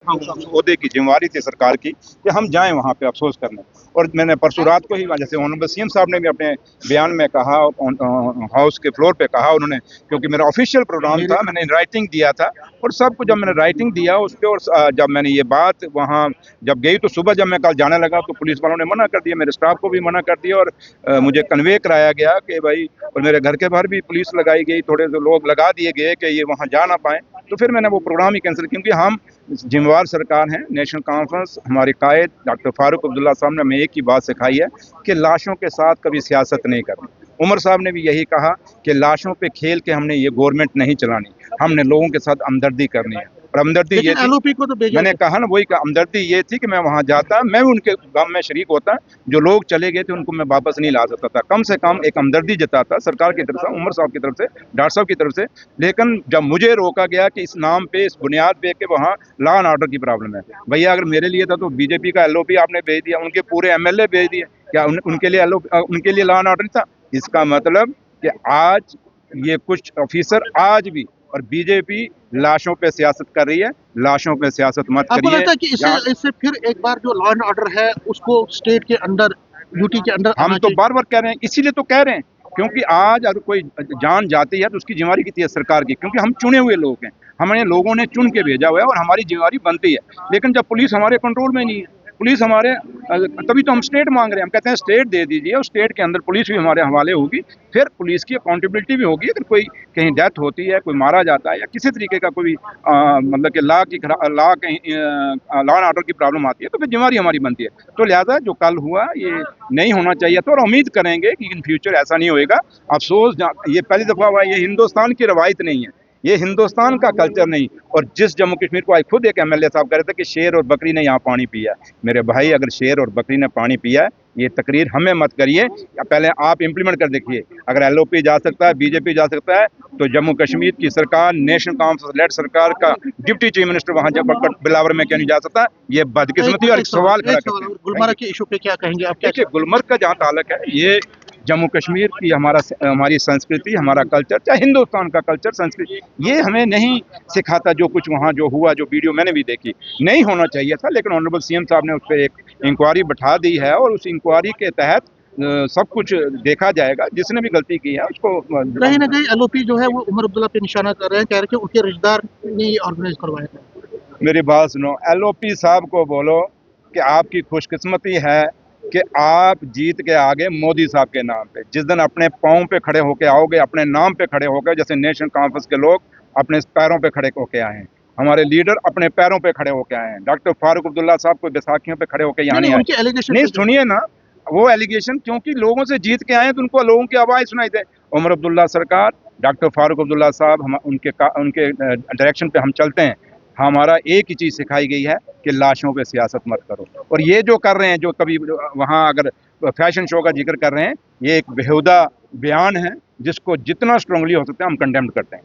ओहदे की जिम्मेवारी थी सरकार की कि हम जाएं वहाँ पे अफसोस करने। और मैंने परसों रात को ही जैसे ऑनरेबल सीएम साहब ने भी अपने बयान में कहा, हाउस के फ्लोर पे कहा उन्होंने, क्योंकि मेरा ऑफिशियल प्रोग्राम था, मैंने राइटिंग दिया था और सबको जब मैंने राइटिंग दिया उस पर, और जब मैंने ये बात वहाँ जब गई तो सुबह जब मैं कल जाने लगा तो पुलिस वालों ने मना कर दिया, मेरे स्टाफ को भी मना कर दिया और मुझे कन्वे कराया गया कि भाई, और मेरे घर के बाहर भी पुलिस लगाई गई, थोड़े से लोग लगा दिए गए कि ये वहाँ जा ना पाए। तो फिर मैंने वो प्रोग्राम ही कैंसिल, क्योंकि हम जिम्मेवार सरकार हैं। नेशनल कॉन्फ्रेंस, हमारे कायद डॉक्टर फारूक अब्दुल्ला साहब ने हमें एक ही बात सिखाई है कि लाशों के साथ कभी सियासत नहीं करनी। उमर साहब ने भी यही कहा कि लाशों पे खेल के हमने ये गवर्नमेंट नहीं चलानी, हमने लोगों के साथ हमदर्दी करनी है। और हमदर्दी ये थी, एलओपी को तो मैंने कहा ना वही कहा, हमदर्दी ये थी कि मैं वहां जाता, मैं उनके गम में शरीक होता, जो लोग चले गए थे उनको मैं वापस नहीं ला सकता था, कम से कम एक हमदर्दी जताता सरकार की तरफ से, उमर साहब की तरफ से, डॉक्टर साहब की तरफ से। लेकिन जब मुझे रोका गया कि इस नाम पे, इस बुनियाद पे कि वहाँ लॉ एंड ऑर्डर की प्रॉब्लम है, भैया अगर मेरे लिए था तो बीजेपी का एलओपी आपने भेज दिया, उनके पूरे एमएलए भेज दिए, क्या उनके लिए उनके लिए लॉ एंड ऑर्डर था? इसका मतलब कि आज ये कुछ ऑफिसर आज भी, और बीजेपी लाशों पे सियासत कर रही है, लाशों पे सियासत मत करिए। आपको लगता है कि इससे फिर एक बार जो लॉ एंड ऑर्डर है उसको स्टेट के अंडर, यूटी के अंडर हम तो बार बार कह रहे हैं, इसीलिए तो कह रहे हैं, क्योंकि आज अगर कोई जान जाती है तो उसकी जिम्मेवारी कितनी है सरकार की, क्योंकि हम चुने हुए लोग हैं, हमें लोगों ने चुन के भेजा हुआ है और हमारी जिम्मेवारी बनती है। लेकिन जब पुलिस हमारे कंट्रोल में नहीं है, पुलिस हमारे, तभी तो हम स्टेट मांग रहे हैं, हम कहते हैं स्टेट दे दीजिए और स्टेट के अंदर पुलिस भी हमारे हवाले होगी, फिर पुलिस की अकाउंटेबिलिटी भी होगी। अगर कोई कहीं डेथ होती है, कोई मारा जाता है या किसी तरीके का कोई मतलब कि लॉ एंड ऑर्डर की प्रॉब्लम आती है तो फिर जिम्मेवारी हमारी बनती है। तो लिहाजा जो कल हुआ ये नहीं होना चाहिए था और उम्मीद करेंगे कि इन फ्यूचर ऐसा नहीं होएगा। अफसोस, ये पहली दफा हुआ, ये हिंदुस्तान की रवायत नहीं है, ये हिंदुस्तान का कल्चर नहीं। और जिस जम्मू कश्मीर को आज खुद एक एमएलए साहब कह रहे थे कि शेर और बकरी ने यहाँ पानी पिया, मेरे भाई अगर शेर और बकरी ने पानी पिया है, ये तकरीर हमें मत करिए, पहले आप इंप्लीमेंट कर देखिए। अगर एलओपी जा सकता है, बीजेपी जा सकता है, तो जम्मू कश्मीर की सरकार, नेशनल कॉन्फ्रेंस लेड सरकार का डिप्टी चीफ मिनिस्टर वहां जब बिलावर में क्यों नहीं जा सकता? ये बदकिस्मती और सवाल खड़ा करते हैं। गुलमर्ग के इशू पे क्या कहेंगे आप? देखिए, गुलमर्ग का जहाँ ताल्लुक है, ये जम्मू कश्मीर की हमारी संस्कृति, हमारा कल्चर, चाहे हिंदुस्तान का कल्चर संस्कृति, ये हमें नहीं सिखाता। जो कुछ वहाँ जो हुआ, जो वीडियो मैंने भी देखी, नहीं होना चाहिए था, लेकिन ऑनरेबल सीएम साहब ने उस पर एक इंक्वायरी बैठा दी है और उस इंक्वायरी के तहत सब कुछ देखा जाएगा। जिसने भी गलती की है उसको, कहीं ना कहीं एलओपी जो है वो उमर अब्दुल्ला पे निशाना कर रहे हैं, कह रहे हैं कि उनके रिश्तेदार ने ये ऑर्गेनाइज करवाया था। मेरी बात सुनो, एलओपी साहब को बोलो कि आपकी खुशकिस्मती है कि आप जीत के आगे मोदी साहब के नाम पे। जिस दिन अपने पाँव पे खड़े होके आओगे, अपने नाम पे खड़े होकर, जैसे नेशनल कॉन्फ्रेंस के लोग अपने पैरों पे खड़े होके आए हैं, हमारे लीडर अपने पैरों पे खड़े होके आए हैं, डॉक्टर फारूक अब्दुल्ला साहब को बैसाखियों पे खड़े होकर यहाँ नहीं आए। नहीं, सुनिए ना वो एलिगेशन, क्योंकि लोगों से जीत के आए तो उनको लोगों की आवाज़ सुनाई दे। उमर अब्दुल्ला सरकार, डॉक्टर फारूक अब्दुल्ला साहब, हम उनके डायरेक्शन पे हम चलते हैं। हमारा एक ही चीज़ सिखाई गई है कि लाशों पे सियासत मत करो। और ये जो कर रहे हैं, जो कभी वहाँ अगर फैशन शो का जिक्र कर रहे हैं, ये एक बेहुदा बयान है जिसको जितना स्ट्रांगली हो सकता है हम कंडेम्ड करते हैं।